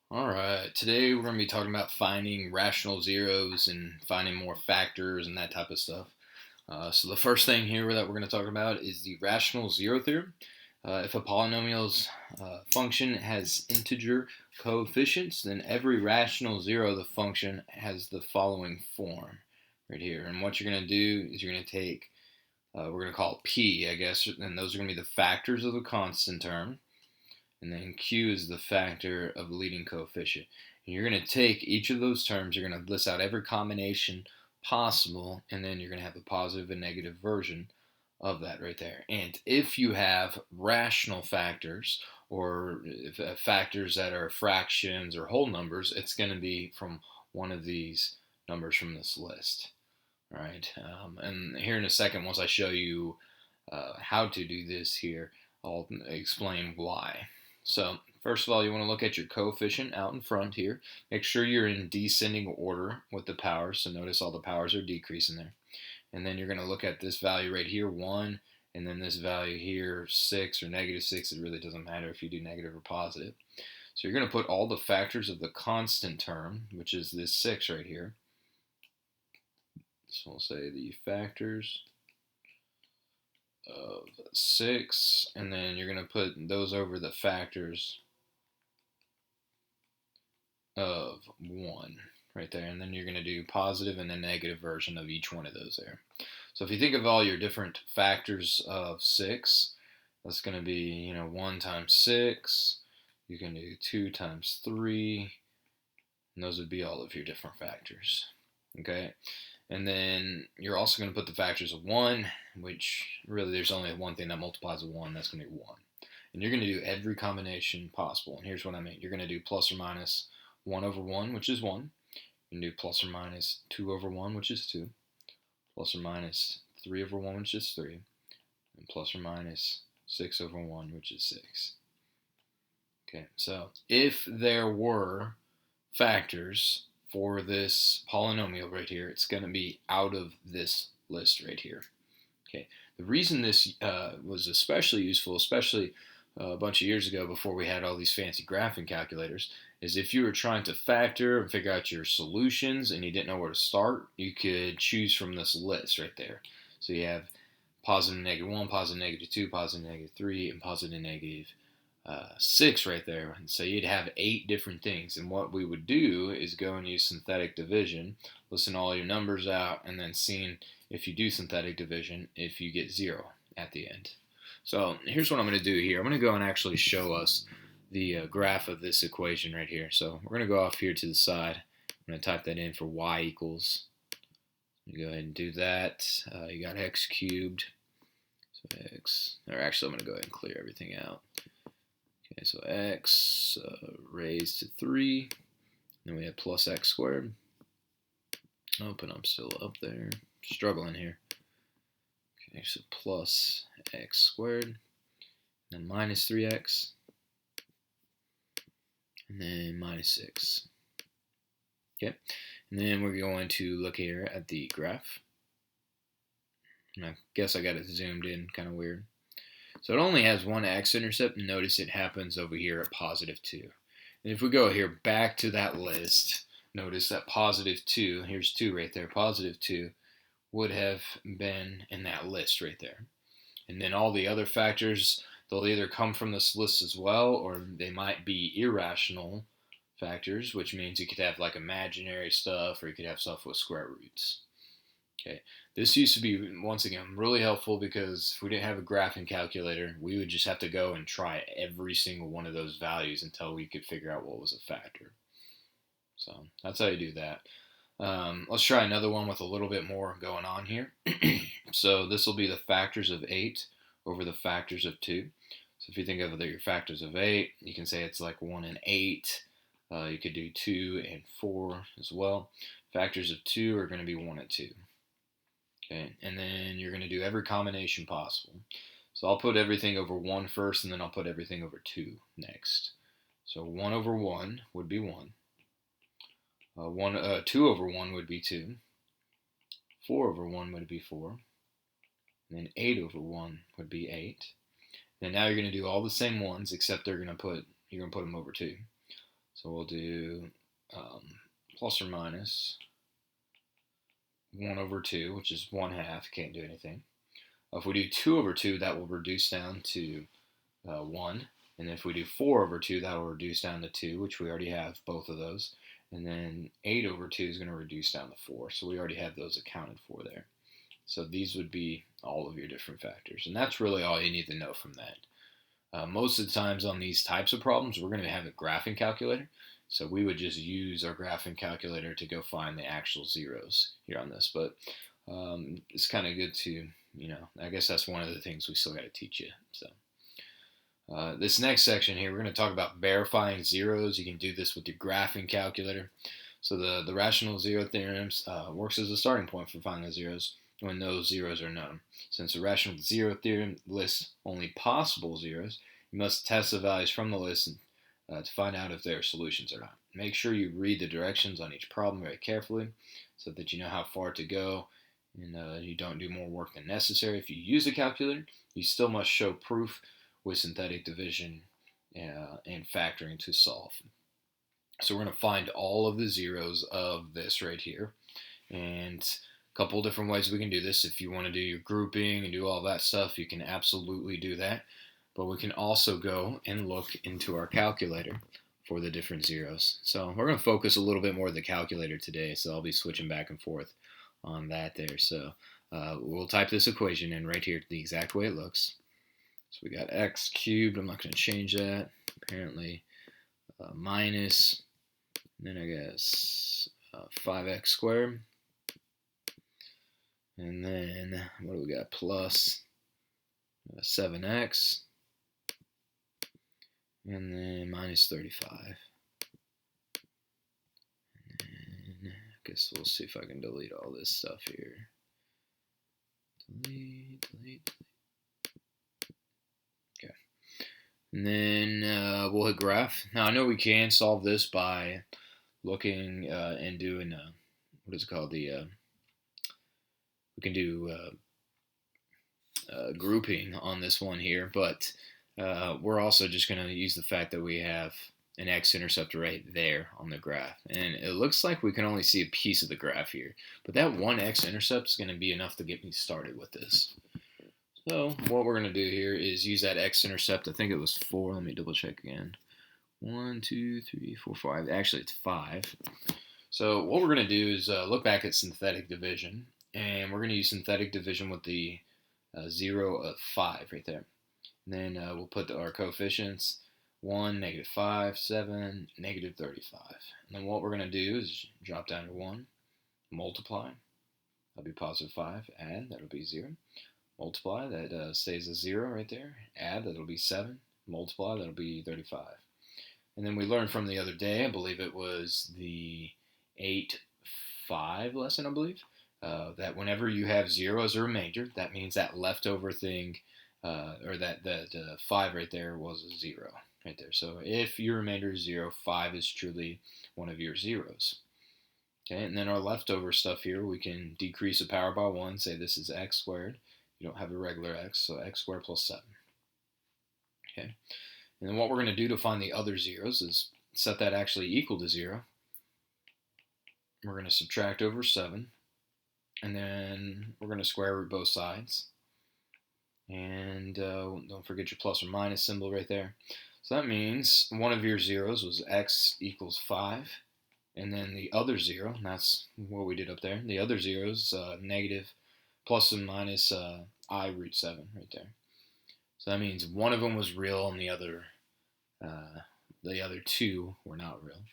All right, today we're going to be talking about finding rational zeros and finding more factors and that type of stuff. So the first thing here that we're going to talk about is the rational zero theorem. If a polynomial's function has integer coefficients, then every rational zero of the function has the following form right here. And what you're going to do is you're going to take, we're going to call it P, I guess, and those are going to be the factors of the constant term. And then Q is the factor of the leading coefficient. And you're going to take each of those terms, you're going to list out every combination possible, and then you're going to have a positive and negative version of that right there. And if you have rational factors or factors that are fractions or whole numbers, it's going to be from one of these numbers from this list. All right, and here in a second, once I show you how to do this here, I'll explain why. So first of all, you want to look at your coefficient out in front here. Make sure you're in descending order with the powers. So notice all the powers are decreasing there. And then you're going to look at this value right here, 1, and then this value here, 6 or negative 6. It really doesn't matter if you do negative or positive. So you're going to put all the factors of the constant term, which is this 6 right here. So we'll say the factors of 6, and then you're going to put those over the factors of 1 right there, and then you're going to do positive and a negative version of each one of those there. So if you think of all your different factors of 6, that's going to be 1 times 6, you can do 2 times 3, and those would be all of your different factors. Okay, and then you're also going to put the factors of 1, which really there's only one thing that multiplies with 1, that's going to be 1. And you're going to do every combination possible. And here's what I mean. You're going to do plus or minus 1 over 1, which is 1. You can do plus or minus 2 over 1, which is 2. Plus or minus 3 over 1, which is 3. And plus or minus 6 over 1, which is 6. Okay, so if there were factors for this polynomial right here, it's going to be out of this list right here. Okay, the reason this was especially useful, especially a bunch of years ago before we had all these fancy graphing calculators, is if you were trying to factor and figure out your solutions and you didn't know where to start, you could choose from this list right there. So you have positive negative 1, positive negative 2, positive negative 3, and positive negative 6 right there. And so you'd have 8 different things. And what we would do is go and use synthetic division, listen all your numbers out, and then seeing if you do synthetic division, if you get 0 at the end. So here's what I'm going to do here. I'm going to go and actually show us the graph of this equation right here. So we're going to go off here to the side. I'm going to type that in for y equals. You go ahead and do that. You got x cubed. So x, or actually I'm going to go ahead and clear everything out. Okay, so x raised to 3. Then we have plus x squared. Oh, but I'm still up there. Struggling here. Okay, so plus x squared. Then minus 3x. And then minus 6. Okay, and then we're going to look here at the graph. And I guess I got it zoomed in, kind of weird. So it only has one x-intercept, and notice it happens over here at positive 2. And if we go here back to that list, notice that positive 2, here's 2 right there, positive 2 would have been in that list right there. And then all the other factors, they'll either come from this list as well, or they might be irrational factors, which means you could have like imaginary stuff, or you could have stuff with square roots. Okay, this used to be, once again, really helpful because if we didn't have a graphing calculator, we would just have to go and try every single one of those values until we could figure out what was a factor. So that's how you do that. Let's try another one with a little bit more going on here. So this will be the factors of 8 over the factors of 2. So if you think of your factors of 8, you can say it's like 1 and 8. You could do 2 and 4 as well. Factors of 2 are going to be 1 and 2. Okay, and then you're going to do every combination possible. So I'll put everything over 1 first, and then I'll put everything over 2 next. So 1 over 1 would be 1. 2 over 1 would be 2. 4 over 1 would be 4. And then 8 over 1 would be 8. And now you're going to do all the same ones, except you're going to put them over 2. So we'll do plus or minus 1 over 2, which is 1/2, can't do anything. If we do 2 over 2, that will reduce down to 1. And if we do 4 over 2, that will reduce down to 2, which we already have both of those. And then 8 over 2 is going to reduce down to 4. So we already have those accounted for there. So these would be all of your different factors. And that's really all you need to know from that. Most of the times on these types of problems, we're going to have a graphing calculator. So we would just use our graphing calculator to go find the actual zeros here on this. But it's kind of good to, I guess that's one of the things we still got to teach you. So this next section here, we're going to talk about verifying zeros. You can do this with your graphing calculator. So the rational zero theorem works as a starting point for finding the zeros when those zeros are known. Since the rational zero theorem lists only possible zeros, you must test the values from the list to find out if there are solutions or not. Make sure you read the directions on each problem very carefully so that you know how far to go and you don't do more work than necessary. If you use a calculator, you still must show proof with synthetic division and factoring to solve. So we're going to find all of the zeros of this right here. And a couple different ways we can do this. If you want to do your grouping and do all that stuff, you can absolutely do that. But we can also go and look into our calculator for the different zeros. So we're going to focus a little bit more on the calculator today. So I'll be switching back and forth on that there. So we'll type this equation in right here the exact way it looks. So we got x cubed. I'm not going to change that. Apparently minus, then I guess 5x squared. And then what do we got? Plus 7x. And then minus 35. And then I guess we'll see if I can delete all this stuff here. Delete. Okay. And then we'll hit graph. Now I know we can solve this by looking and doing, what is it called? We can do grouping on this one here, but we're also just going to use the fact that we have an x-intercept right there on the graph. And it looks like we can only see a piece of the graph here, but that one x-intercept is going to be enough to get me started with this. So what we're going to do here is use that x-intercept. I think it was 4. Let me double check again. 1, 2, 3, 4, 5. Actually, it's 5. So what we're going to do is look back at synthetic division. And we're going to use synthetic division with the 0 of 5 right there. And then we'll put our coefficients 1, -5, 7, -35. And then what we're going to do is drop down to 1, multiply. That'll be positive 5. Add, that'll be 0. Multiply, that stays a 0 right there. Add, that'll be 7. Multiply, that'll be 35. And then we learned from the other day, I believe it was the 8-5 lesson, I believe. That whenever you have 0 as a remainder, that means that leftover thing, or that 5 right there was a 0 right there. So if your remainder is 0, 5 is truly one of your zeros. Okay, and then our leftover stuff here, we can decrease the power by 1, say this is x squared. You don't have a regular x, so x squared plus 7. Okay, and then what we're going to do to find the other zeros is set that actually equal to 0. We're going to subtract over 7. And then we're going to square root both sides. And don't forget your plus or minus symbol right there. So that means one of your zeros was x equals 5. And then the other 0, and that's what we did up there. The other 0 is negative plus and minus I root 7 right there. So that means one of them was real and the other 2 were not real.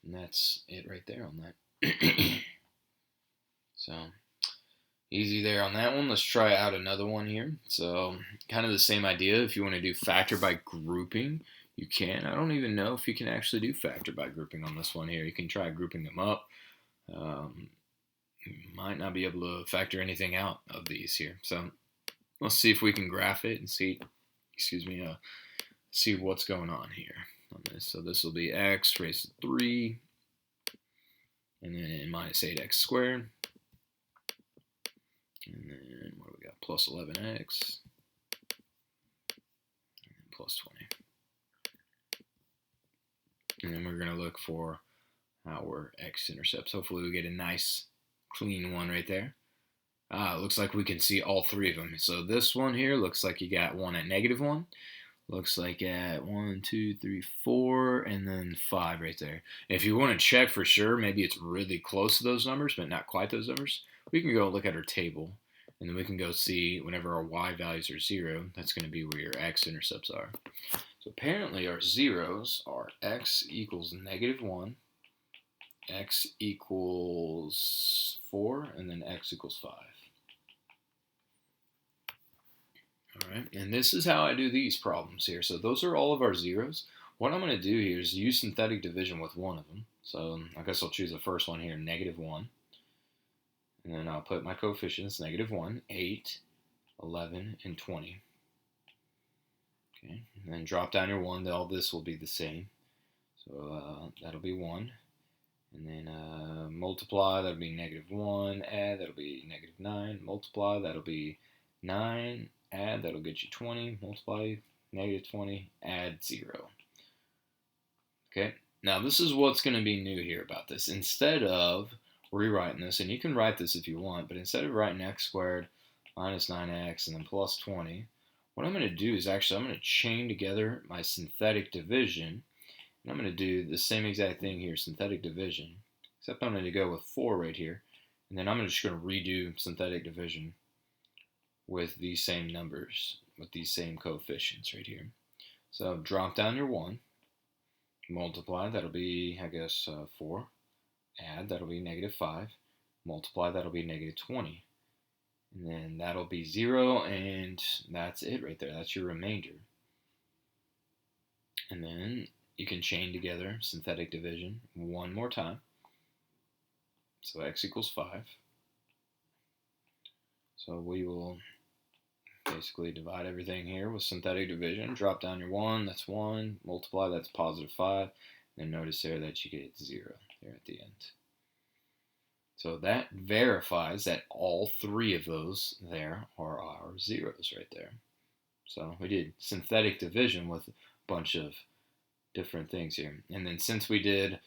And that's it right there on that. So easy there on that one. Let's try out another one here. So kind of the same idea. If you want to do factor by grouping, you can. I don't even know if you can actually do factor by grouping on this one here. You can try grouping them up. You might not be able to factor anything out of these here. So let's see if we can graph it and see, see what's going on here on this. So this will be x raised to 3, and then minus 8x squared. And then what do we got? Plus 11x and plus 20. And then we're going to look for our x-intercepts. Hopefully we get a nice clean one right there. It looks like we can see all three of them. So this one here looks like you got one at -1. Looks like at 1, 2, 3, 4, and then 5 right there. If you want to check for sure, maybe it's really close to those numbers, but not quite those numbers, we can go look at our table, and then we can go see whenever our y values are 0, that's going to be where your x-intercepts are. So apparently our zeros are x equals -1, x equals 4, and then x equals 5. All right, and this is how I do these problems here. So those are all of our zeros. What I'm going to do here is use synthetic division with one of them. So I guess I'll choose the first one here, -1. And then I'll put my coefficients, -1, 8, 11, and 20. Okay, and then drop down your 1. All this will be the same. So that'll be 1. And then multiply, that'll be -1. Add, that'll be -9. Multiply, that'll be 9. Add, that'll get you 20. Multiply, -20. Add 0. Okay, now this is what's going to be new here about this. Instead of rewriting this, and you can write this if you want, but instead of writing x squared minus 9x and then plus 20, what I'm going to do is actually I'm going to chain together my synthetic division. And I'm going to do the same exact thing here, synthetic division, except I'm going to go with 4 right here. And then I'm just going to redo synthetic division with these same numbers, with these same coefficients right here. So drop down your 1, multiply, that'll be, I guess, 4. Add, that'll be -5. Multiply, that'll be -20. And then that'll be 0, and that's it right there. That's your remainder. And then you can chain together synthetic division one more time. So x equals 5. So we will basically divide everything here with synthetic division. Drop down your 1, that's 1. Multiply, that's +5. And notice there that you get 0 there at the end. So that verifies that all three of those there are our zeros right there. So we did synthetic division with a bunch of different things here. And then since we did,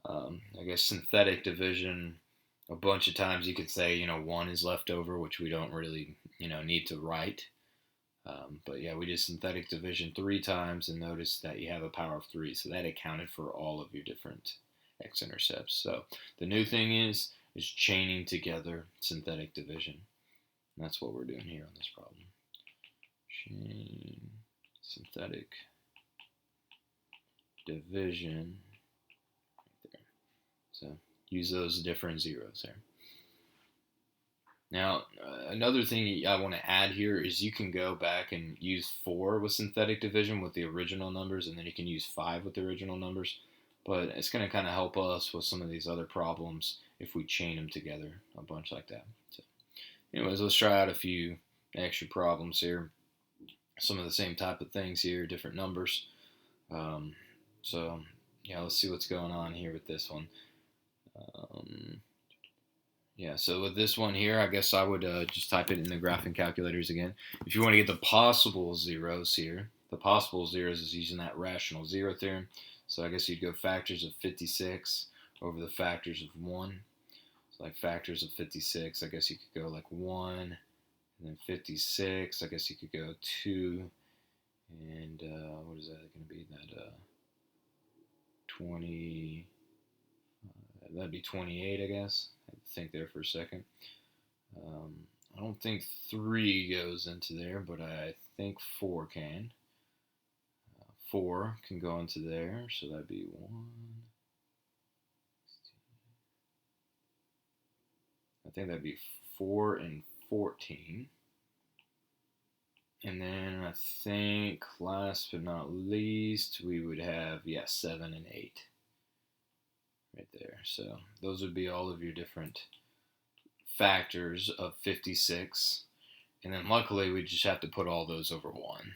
I guess, synthetic division a bunch of times, you could say, 1 is left over, which we don't really, need to write. But yeah, we did synthetic division 3 times, and notice that you have a power of 3. So that accounted for all of your different x-intercepts. So the new thing is chaining together synthetic division. And that's what we're doing here on this problem. Chain synthetic division right there. So use those different zeros there. Now, another thing I want to add here is you can go back and use 4 with synthetic division with the original numbers, and then you can use 5 with the original numbers. But it's going to kind of help us with some of these other problems if we chain them together a bunch like that. So, anyways, let's try out a few extra problems here. Some of the same type of things here, different numbers. So, yeah, let's see what's going on here with this one. Yeah, so with this one here, I guess I would just type it in the graphing calculators again. If you want to get the possible zeros here, the possible zeros is using that rational zero theorem. So I guess you'd go factors of 56 over the factors of 1. So like factors of 56, I guess you could go like 1, and then 56, I guess you could go 2, and what is that going to be? That 20, that'd be 28, I guess. I had to think there for a second. I don't think 3 goes into there, but I think 4 can. 4 can go into there, so that'd be 1. I think that'd be 4 and 14. And then I think, last but not least, we would have, 7 and 8. Right there. So those would be all of your different factors of 56. And then luckily we just have to put all those over 1.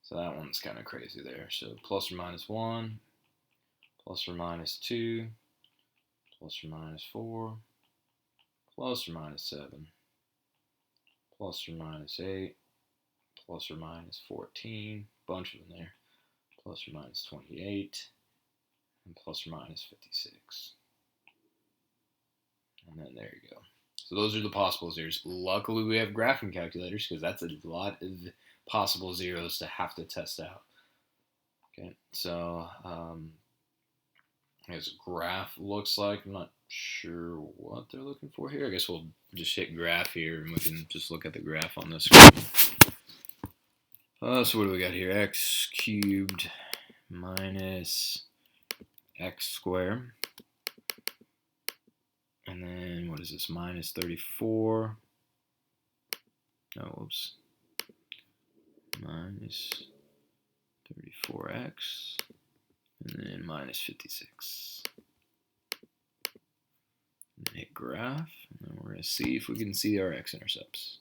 So that one's kind of crazy there. So plus or minus 1, plus or minus 2, plus or minus 4, plus or minus 7, plus or minus 8, plus or minus 14, bunch of them there, plus or minus 28, and plus or minus 56. And then there you go. So those are the possible zeros. Luckily, we have graphing calculators because that's a lot of possible zeros to have to test out. Okay, so as a graph looks like, I'm not sure what they're looking for here. I guess we'll just hit graph here and we can just look at the graph on this screen. So what do we got here? X cubed minus x squared. And then what is this? Minus 34. Oh, whoops. Minus 34x. And then minus 56. And then hit graph. And then we're going to see if we can see our x-intercepts.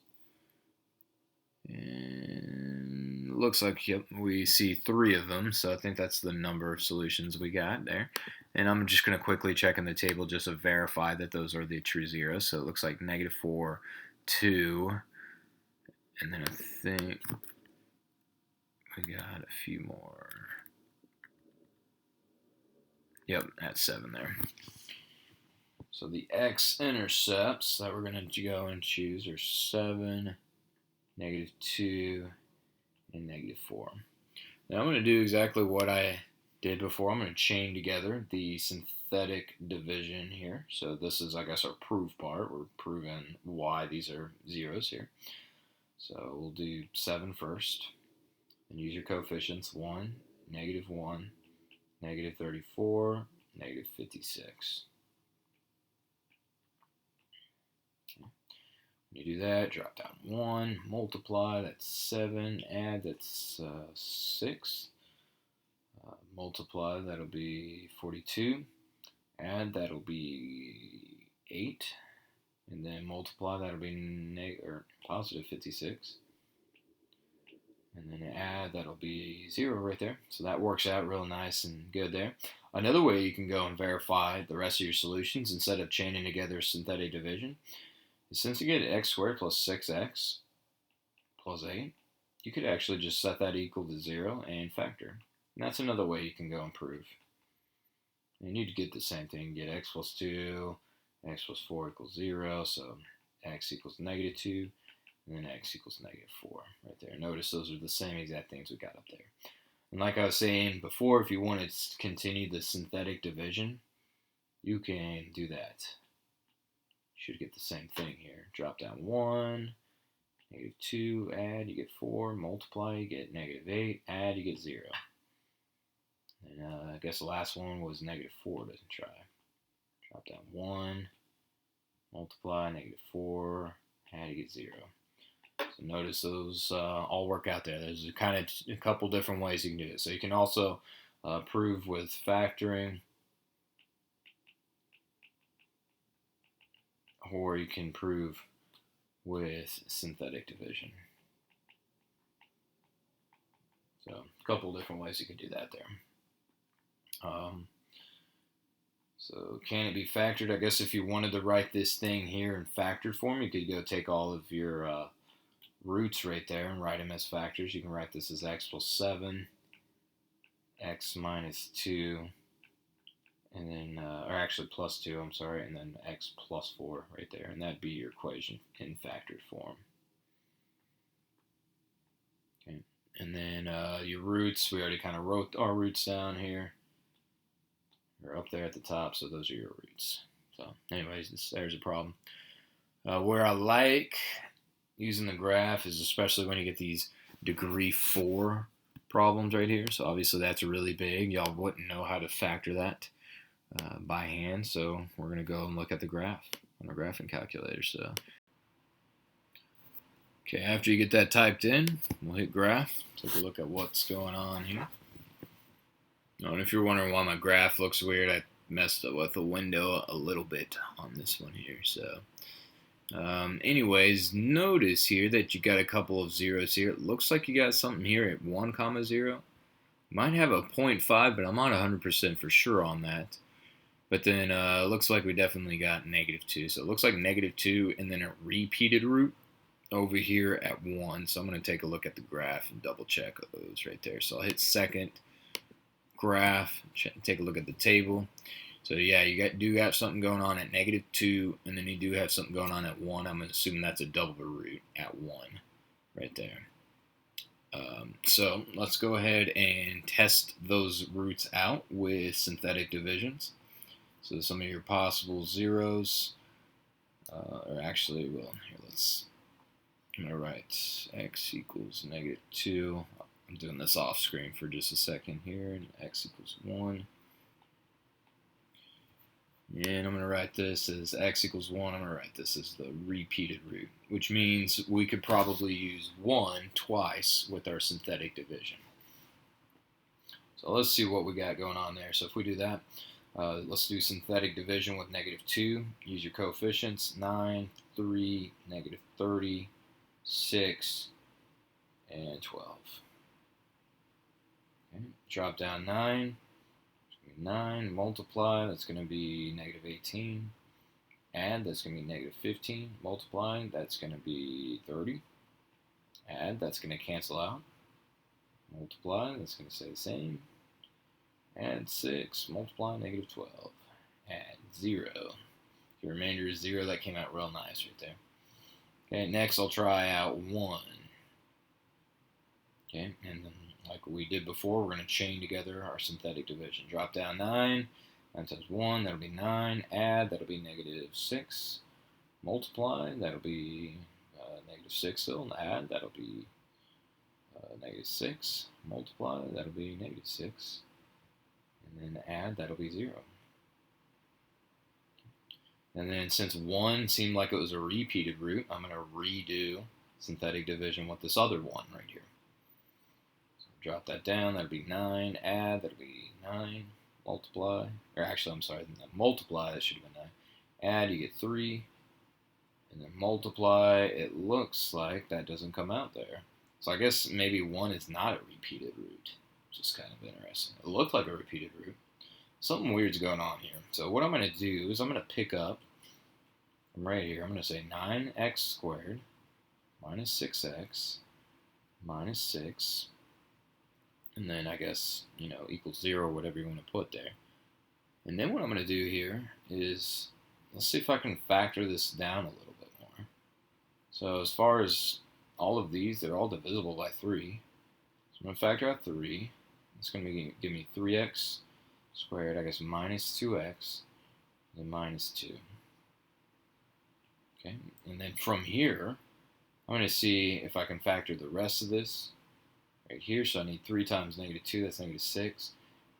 And it looks like, yep, we see 3 of them. So I think that's the number of solutions we got there. And I'm just going to quickly check in the table just to verify that those are the true zeros. So it looks like -4, 2, and then I think we got a few more. Yep, at 7 there. So the x-intercepts that we're going to go and choose are 7, -2, and -4. Now I'm going to do exactly what I did before. I'm going to chain together the synthetic division here. So this is, I guess, our proof part. We're proving why these are zeros here. So we'll do 7 first. And use your coefficients. 1, -1, -34, -56. Okay. When you do that, drop down 1, multiply, that's 7, add, that's 6. Multiply, that'll be 42. Add, that'll be 8. And then multiply, that'll be positive 56. And then add, that'll be 0 right there. So that works out real nice and good there. Another way you can go and verify the rest of your solutions instead of chaining together synthetic division is, since you get x squared plus 6x plus 8, you could actually just set that equal to 0 and factor. And that's another way you can go and prove. And you'd get the same thing. Get x plus 2, x plus 4 equals 0, so x equals -2, and then x equals -4 right there. Notice those are the same exact things we got up there. And like I was saying before, if you want to continue the synthetic division, you can do that. You should get the same thing here. Drop down 1, -2, add, you get 4, multiply, you get -8, add, you get 0. And I guess the last one was -4 to try. Drop down 1, multiply, -4, add, you get 0. So notice those all work out there. There's kind of a couple different ways you can do it. So you can also prove with factoring, or you can prove with synthetic division. So a couple different ways you can do that there. So can it be factored? I guess if you wanted to write this thing here in factored form, you could go take all of your roots right there and write them as factors. You can write this as x plus 7, x minus 2, and then, or actually plus 2, I'm sorry, and then x plus 4 right there. And that'd be your equation in factored form. Okay. And then your roots, we already kind of wrote our roots down here. They're up there at the top, so those are your roots. So anyways, there's a problem. Where I like using the graph is especially when you get these degree 4 problems right here. So obviously that's really big. Y'all wouldn't know how to factor that by hand. So we're going to go and look at the graph on our graphing calculator. So okay, after you get that typed in, we'll hit graph. Take a look at what's going on here. Oh, and if you're wondering why my graph looks weird, I messed up with the window a little bit on this one here. So anyways, notice here that you got a couple of zeros here. It looks like you got something here at 1, 0. Might have a 0.5, but I'm not 100% for sure on that. But then it looks like we definitely got -2. So it looks like -2 and then a repeated root over here at 1. So I'm going to take a look at the graph and double check those right there. So I'll hit second, graph, take a look at the table. So yeah, you do have something going on at -2, and then you do have something going on at 1. I'm assuming that's a double root at 1 right there. So let's go ahead and test those roots out with synthetic divisions. So some of your possible zeros, or actually, well, here, I'm going to write x equals -2. I'm doing this off screen for just a second here, and x equals 1. And I'm going to write this as x equals 1. I'm going to write this as the repeated root, which means we could probably use 1 twice with our synthetic division. So let's see what we got going on there. So if we do that, let's do synthetic division with -2. Use your coefficients, 9, 3, -30, 6, and 12. Okay. Drop down 9. 9, multiply, that's going to be -18, add, that's going to be -15, multiply, that's going to be 30, add, that's going to cancel out, multiply, that's going to stay the same, add 6, multiply, -12, add 0. Your remainder is 0. That came out real nice right there. Okay, next I'll try out 1. Okay, and then like we did before, we're going to chain together our synthetic division. Drop down 9, 9 times 1, that'll be 9. Add, that'll be -6. Multiply, that'll be -6 still. Add, that'll be -6. Multiply, that'll be -6. And then add, that'll be 0. And then since 1 seemed like it was a repeated root, I'm going to redo synthetic division with this other 1 right here. Drop that down, that'll be 9, add, that'll be 9, multiply, or actually, I'm sorry, multiply, that should have been 9, add, you get 3, and then multiply, it looks like that doesn't come out there. So I guess maybe 1 is not a repeated root, which is kind of interesting. It looked like a repeated root. Something weird's going on here. So what I'm going to do is I'm going to pick up from right here, I'm going to say 9x squared minus 6x minus 6, and then I guess, equals 0, whatever you want to put there. And then what I'm going to do here is, let's see if I can factor this down a little bit more. So as far as all of these, they're all divisible by 3. So I'm going to factor out 3. It's going to give me 3x squared, I guess, minus 2x, and minus 2. Okay, and then from here, I'm going to see if I can factor the rest of this right here. So I need 3 times -2, that's -6.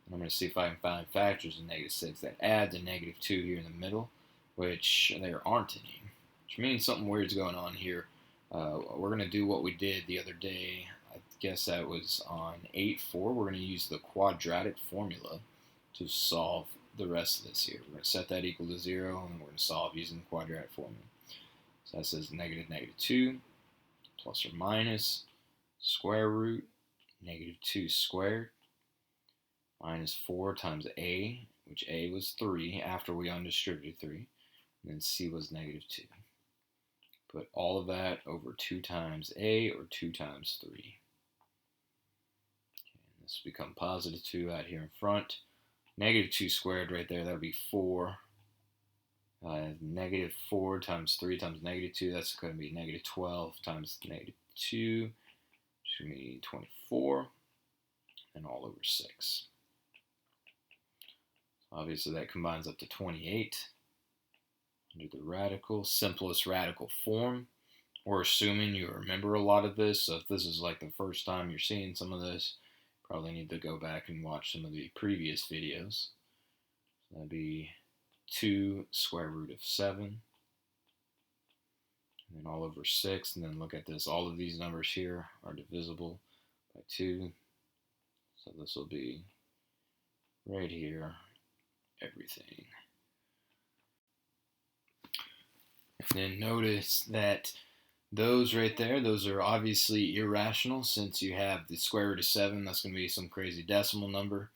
And I'm going to see if I can find factors of -6 that add to -2 here in the middle, which there aren't any, which means something weird's going on here. We're going to do what we did the other day. I guess that was on 8-4. We're going to use the quadratic formula to solve the rest of this here. We're going to set that equal to 0, and we're going to solve using the quadratic formula. So that says -2 plus or minus square root -2 squared minus 4 times a, which a was 3 after we undistributed 3, and then c was -2. Put all of that over 2 times a, or 2 times 3. Okay, and this will become positive 2 out here in front. -2 squared right there, that would be 4. -4 times 3 times -2, that's going to be -12 times -2, which is going to be 24, and all over 6. Obviously that combines up to 28 under the radical, simplest radical form. We're assuming you remember a lot of this, so if this is like the first time you're seeing some of this, probably need to go back and watch some of the previous videos. So that'd be 2 square root of 7, and then all over 6, and then look at this, all of these numbers here are divisible by 2, so this will be right here, everything. And then notice that those right there, those are obviously irrational, since you have the square root of 7, that's going to be some crazy decimal number.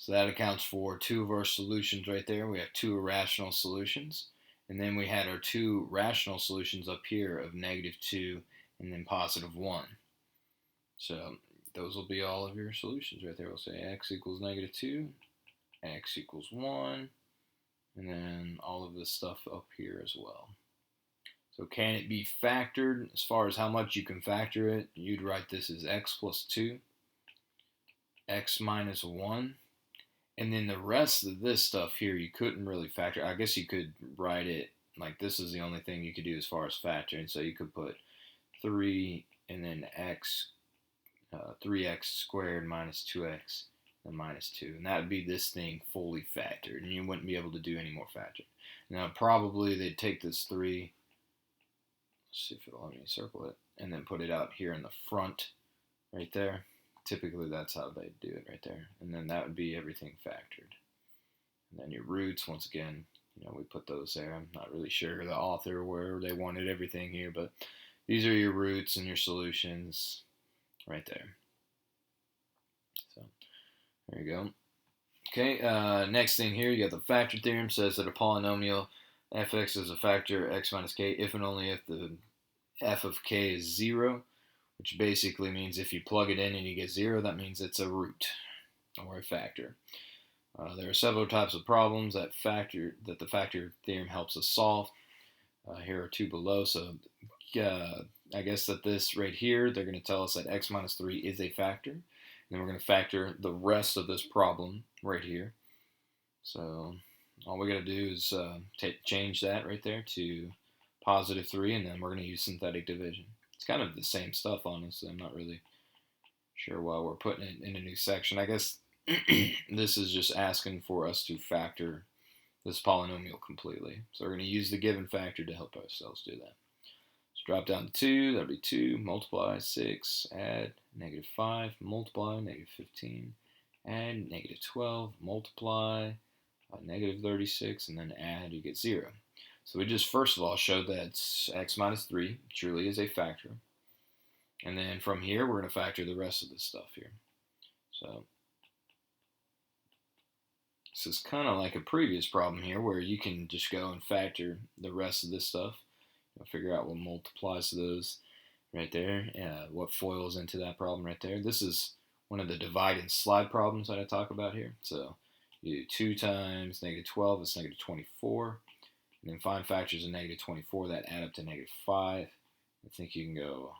So that accounts for 2 of our solutions right there. We have 2 irrational solutions. And then we had our 2 rational solutions up here of -2 and then +1. So those will be all of your solutions right there. We'll say x equals -2, x equals 1, and then all of this stuff up here as well. So can it be factored? As far as how much you can factor it, you'd write this as x plus 2, x minus 1, and then the rest of this stuff here you couldn't really factor. I guess you could write it like this is the only thing you could do as far as factoring. So you could put 3 and then x, 3x squared minus 2x and minus 2. And that would be this thing fully factored. And you wouldn't be able to do any more factoring. Now probably they'd take this 3, let's see if it'll let me circle it, and then put it out here in the front right there. Typically that's how they do it right there. And then that would be everything factored. And then your roots, once again, we put those there. I'm not really sure the author where they wanted everything here, but these are your roots and your solutions right there. So there you go. Okay, next thing here, you got the factor theorem. Says that a polynomial fx is a factor x minus k if and only if the f of k is 0, which basically means if you plug it in and you get 0, that means it's a root or a factor. There are several types of problems that the factor theorem helps us solve. Here are 2 below. So I guess that this right here, they're going to tell us that x minus 3 is a factor. And then we're going to factor the rest of this problem right here. So all we got to do is change that right there to positive 3, and then we're going to use synthetic division. It's kind of the same stuff, honestly. I'm not really sure why we're putting it in a new section. I guess this is just asking for us to factor this polynomial completely. So we're going to use the given factor to help ourselves do that. Let's drop down to 2. That'll be 2, multiply, 6, add, -5, multiply, -15, add, -12, multiply, -36, and then add, you get 0. So we just first of all showed that x minus 3 truly is a factor. And then from here, we're going to factor the rest of this stuff here. So this is kind of like a previous problem here where you can just go and factor the rest of this stuff. Figure out what multiplies to those right there, what foils into that problem right there. This is one of the divide and slide problems that I talk about here. So you do 2 times -12 is -24. And then find factors of -24 that add up to -5. I think you can go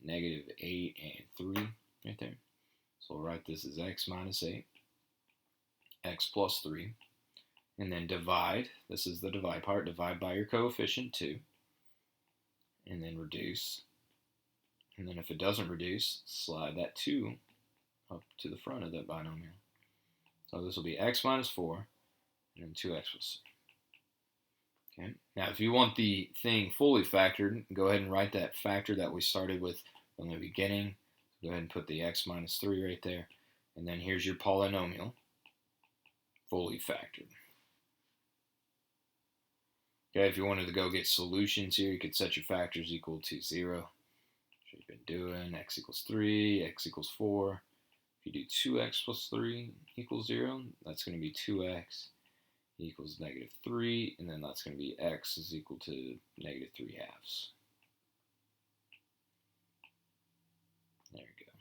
-8 and 3 right there. So we'll write this as x minus 8, x plus 3, and then divide. This is the divide part. Divide by your coefficient 2, and then reduce. And then if it doesn't reduce, slide that 2 up to the front of that binomial. So this will be x minus 4, and then 2x plus 3. Okay. Now, if you want the thing fully factored, go ahead and write that factor that we started with from the beginning. Go ahead and put the x minus 3 right there. And then here's your polynomial, fully factored. Okay, if you wanted to go get solutions here, you could set your factors equal to 0. Which you've been doing. X equals 3, x equals 4. If you do 2x plus 3 equals 0, that's going to be 2x equals -3, and then that's going to be x is equal to -3/2. There you go.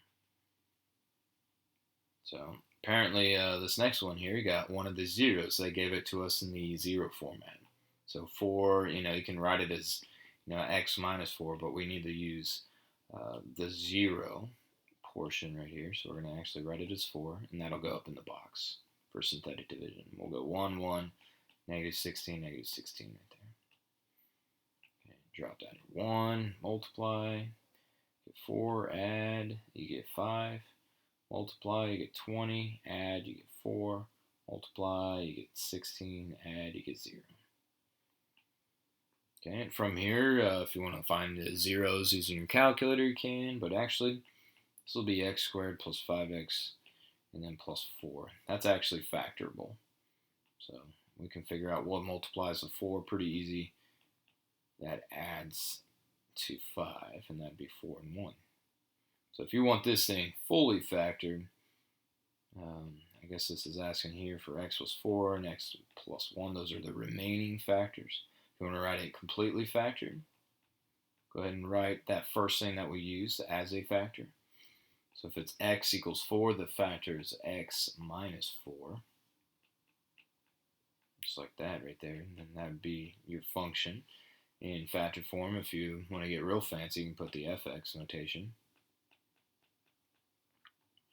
So apparently this next one here, you got one of the zeros. They gave it to us in the 0 format. So 4, you can write it as x minus 4, but we need to use the 0 portion right here. So we're going to actually write it as 4, and that'll go up in the box for synthetic division. We'll go 1, 1, -16, -16 right there. Okay, drop down to 1, multiply, get 4, add, you get 5, multiply, you get 20, add, you get 4, multiply, you get 16, add, you get 0. Okay, and from here, if you want to find the zeros using your calculator, you can, but actually, this will be x squared plus 5x and then plus 4. That's actually factorable. So we can figure out what multiplies to 4 pretty easy. That adds to 5, and that'd be 4 and 1. So if you want this thing fully factored, I guess this is asking here for x plus 4 and x plus 1. Those are the remaining factors. If you want to write it completely factored, go ahead and write that first thing that we used as a factor. So if it's x equals 4, the factor is x minus 4. Just like that right there. And then that would be your function. In factor form, if you want to get real fancy, you can put the fx notation.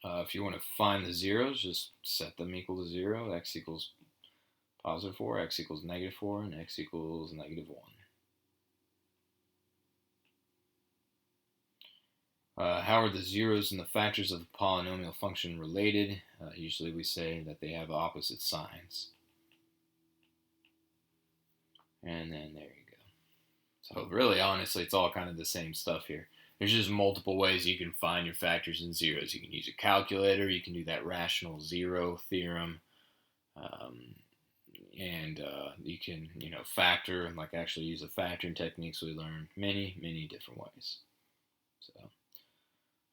If you want to find the zeros, just set them equal to 0. X equals positive 4, x equals negative 4, and x equals negative 1. How are the zeros and the factors of the polynomial function related? Usually we say that they have opposite signs. And then there you go. So really, honestly, it's all kind of the same stuff here. There's just multiple ways you can find your factors and zeros. You can use a calculator. You can do that rational zero theorem. And you can, factor and actually use the factoring techniques we learned many different ways. So.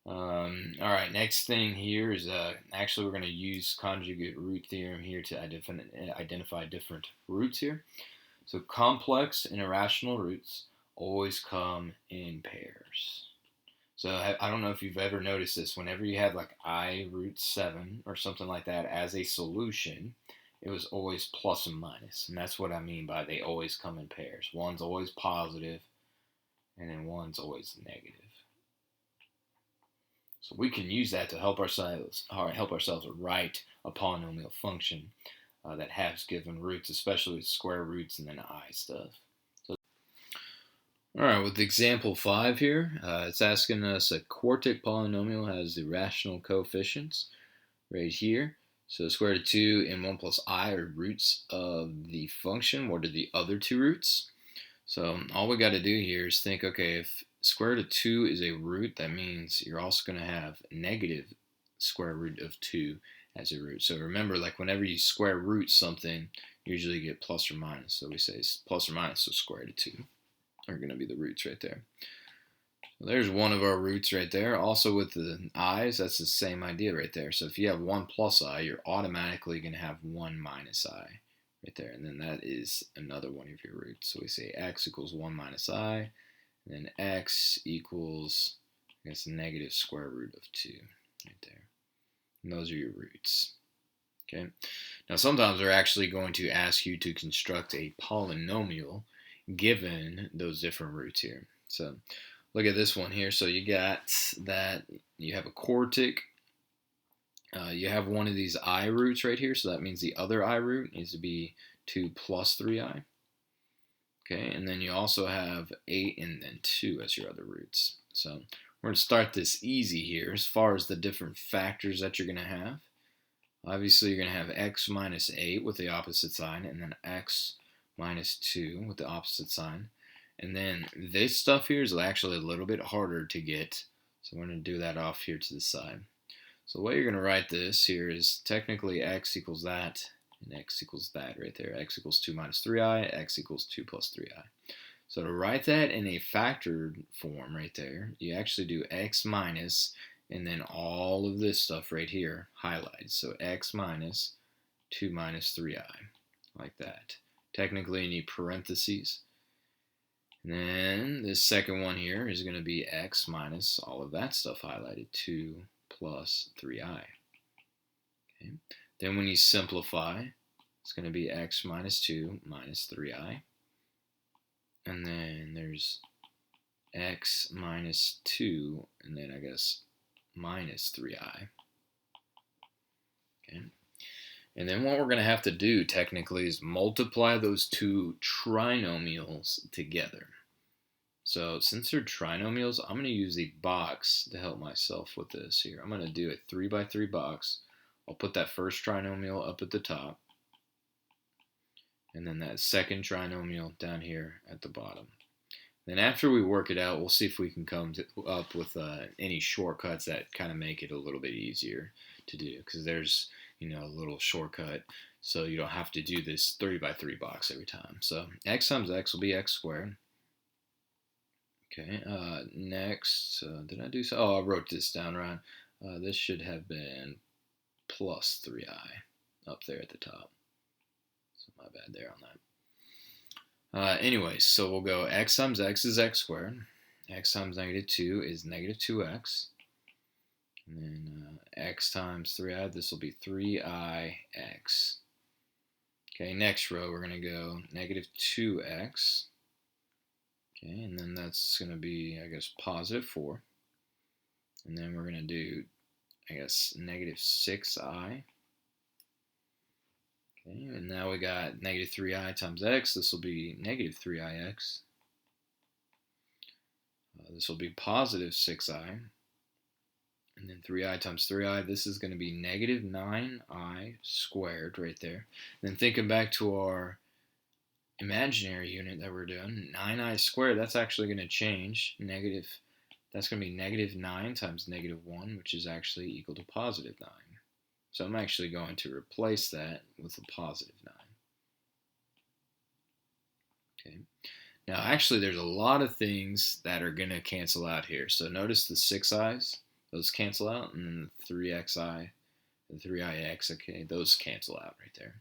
All right, next thing here is actually we're going to use conjugate root theorem here to identify different roots here. So complex and irrational roots always come in pairs. So I don't know if you've ever noticed this. Whenever you have I root 7 or something like that as a solution, it was always plus and minus. And that's what I mean by they always come in pairs. One's always positive, and then one's always negative. So we can use that to help ourselves write a polynomial function that has given roots, especially with square roots and then I stuff. So, all right, with example 5 here, it's asking us a quartic polynomial has the rational coefficients right here. So square root of 2 and 1 plus I are roots of the function. What are the other two roots? So all we got to do here is think, okay, if square root of 2 is a root, that means you're also going to have negative square root of 2 as a root. So remember, whenever you square root something, usually you get plus or minus. So we say it's plus or minus, so square root of 2 are going to be the roots right there. So there's one of our roots right there. Also with the i's, that's the same idea right there. So if you have 1 plus I, you're automatically going to have 1 minus I right there. And then that is another one of your roots. So we say x equals 1 minus I. And then x equals, I guess, negative square root of 2 right there. And those are your roots. Okay. Now sometimes they're actually going to ask you to construct a polynomial given those different roots here. So look at this one here. So you got that you have a quartic. You have one of these I roots right here. So that means the other I root needs to be 2 plus 3i. Okay, and then you also have 8 and then 2 as your other roots. So we're going to start this easy here as far as the different factors that you're going to have. Obviously, you're going to have x minus 8 with the opposite sign, and then x minus 2 with the opposite sign. And then this stuff here is actually a little bit harder to get, so we're going to do that off here to the side. So the way you're going to write this here is technically x equals that, and x equals that right there. X equals 2 minus 3i, x equals 2 plus 3i. So to write that in a factored form right there, you actually do x minus, and then all of this stuff right here highlighted. So x minus 2 minus 3i, like that. Technically you need parentheses. And then this second one here is going to be x minus all of that stuff highlighted, 2 plus 3i. Okay. Then when you simplify, it's going to be x minus 2 minus 3i. And then there's x minus 2, and then I guess minus 3i. Okay. And then what we're going to have to do technically is multiply those two trinomials together. So since they're trinomials, I'm going to use the box to help myself with this here. I'm going to do a 3 by 3 box. I'll put that first trinomial up at the top, and then that second trinomial down here at the bottom. Then after we work it out, we'll see if we can come up with any shortcuts that kind of make it a little bit easier to do, because there's a little shortcut, so you don't have to do this 3 by 3 box every time. So x times x will be x squared. Okay, next, did I do so? Oh, I wrote this down wrong. This should have been plus 3i up there at the top. So my bad there on that. Anyways, so we'll go x times x is x squared. X times negative 2 is negative 2x. And then x times 3i, this will be 3ix. Okay, next row we're going to go negative 2x. Okay, and then that's going to be, I guess, positive 4. And then we're going to do, I guess, negative 6i. Okay, and now we got negative 3i times x. This will be negative 3ix. This will be positive 6i. And then 3i times 3i, this is going to be negative 9i squared right there. And then thinking back to our imaginary unit that we're doing, 9i squared, that's actually going to change. That's going to be negative 9 times negative 1, which is actually equal to positive 9. So I'm actually going to replace that with a positive 9. Okay. Now actually there's a lot of things that are going to cancel out here. So notice the 6i's, those cancel out, and then the 3xi, the 3ix, okay, those cancel out right there.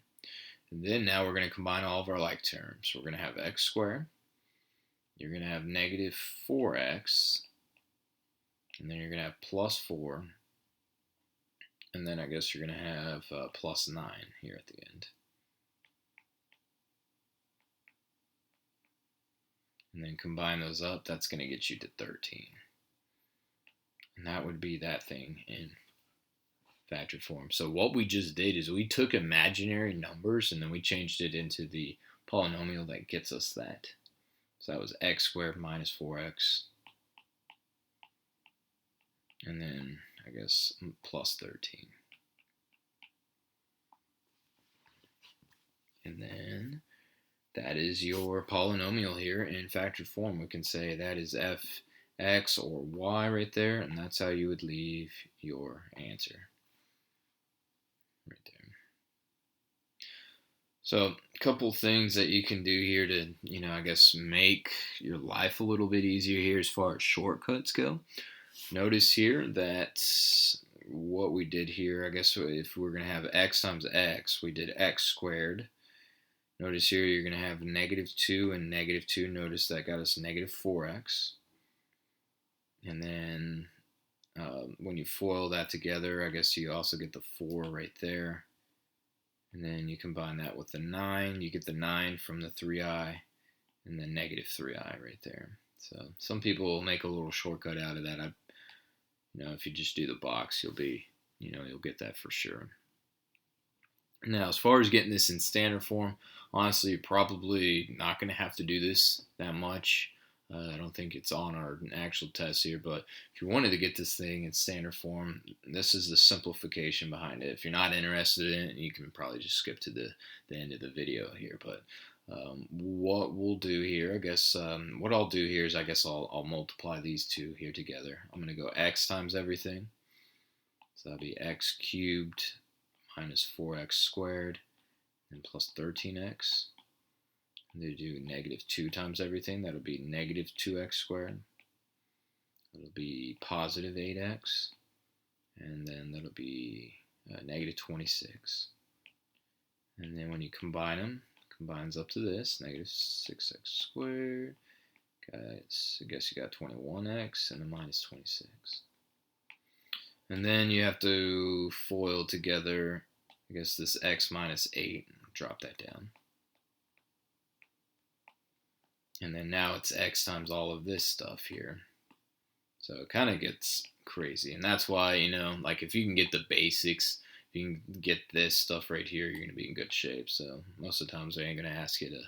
And then now we're going to combine all of our like terms. We're going to have x squared. You're going to have negative 4x. And then you're going to have plus 4. And then I guess you're going to have plus 9 here at the end. And then combine those up. That's going to get you to 13. And that would be that thing in factored form. So what we just did is we took imaginary numbers and then we changed it into the polynomial that gets us that. So that was x squared minus 4x. And then, I guess, plus 13. And then that is your polynomial here in factored form. We can say that is fx or y right there, and that's how you would leave your answer. Right there. So a couple things that you can do here to, I guess make your life a little bit easier here as far as shortcuts go. Notice here that what we did here, I guess if we're going to have x times x, we did x squared. Notice here you're going to have negative 2 and negative 2. Notice that got us negative 4x. And then when you FOIL that together, I guess you also get the 4 right there. And then you combine that with the 9. You get the 9 from the 3i and then negative 3i right there. So some people will make a little shortcut out of that. If you just do the box, you'll get that for sure. Now, as far as getting this in standard form, honestly, you're probably not going to have to do this that much. I don't think it's on our actual test here, but if you wanted to get this thing in standard form, this is the simplification behind it. If you're not interested in it, you can probably just skip to the end of the video here. But what we'll do here, I guess, what I'll do here is I guess I'll multiply these two here together. I'm going to go x times everything. So that'll be x cubed minus 4x squared and plus 13x. And they do negative 2 times everything. That'll be negative 2x squared. That'll be positive 8x. And then that'll be negative 26. And then when you combine them, combines up to this, negative 6x squared. Guys, I guess you got 21x and a minus 26. And then you have to FOIL together, I guess, this x minus 8. Drop that down. And then now it's x times all of this stuff here. So it kind of gets crazy. And that's why, like if you can get the basics, if you can get this stuff right here, you're going to be in good shape. So most of the times they ain't going to ask you to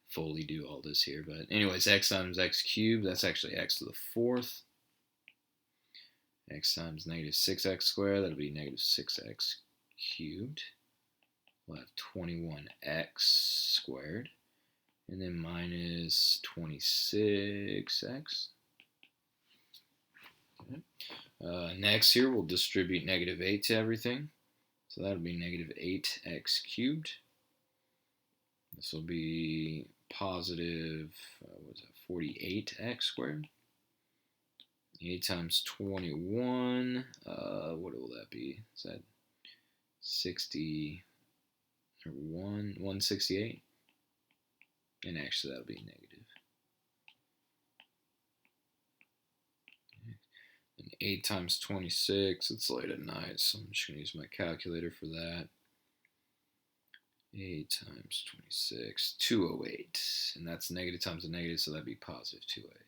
fully do all this here. But anyways, x times x cubed, that's actually x to the 4th. X times negative 6x squared, that'll be negative 6x cubed. We'll have 21x squared. And then minus 26x. Okay. Next here, we'll distribute negative 8 to everything. So that'll be negative 8x cubed. This will be positive, 48x squared. 8 times 21, what will that be? Is that 60, or 168? And actually that'll be negative. And 8 times 26, it's late at night, so I'm just going to use my calculator for that. 8 times 26, 208. And that's negative times a negative, so that'd be positive 208.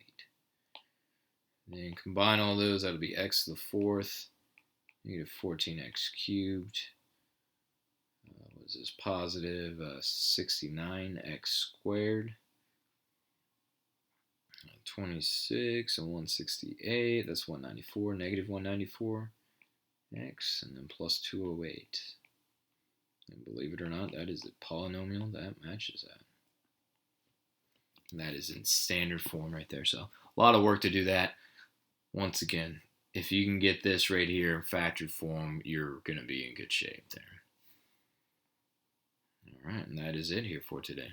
And then combine all those, that'll be x to the fourth, negative 14x cubed. What is this? Positive 69x squared. 26 and 168, that's 194, negative 194 x, and then plus 208. And believe it or not, that is a polynomial that matches that. And that is in standard form right there. So a lot of work to do that. Once again, if you can get this right here in factored form, you're going to be in good shape there. All right, and that is it here for today.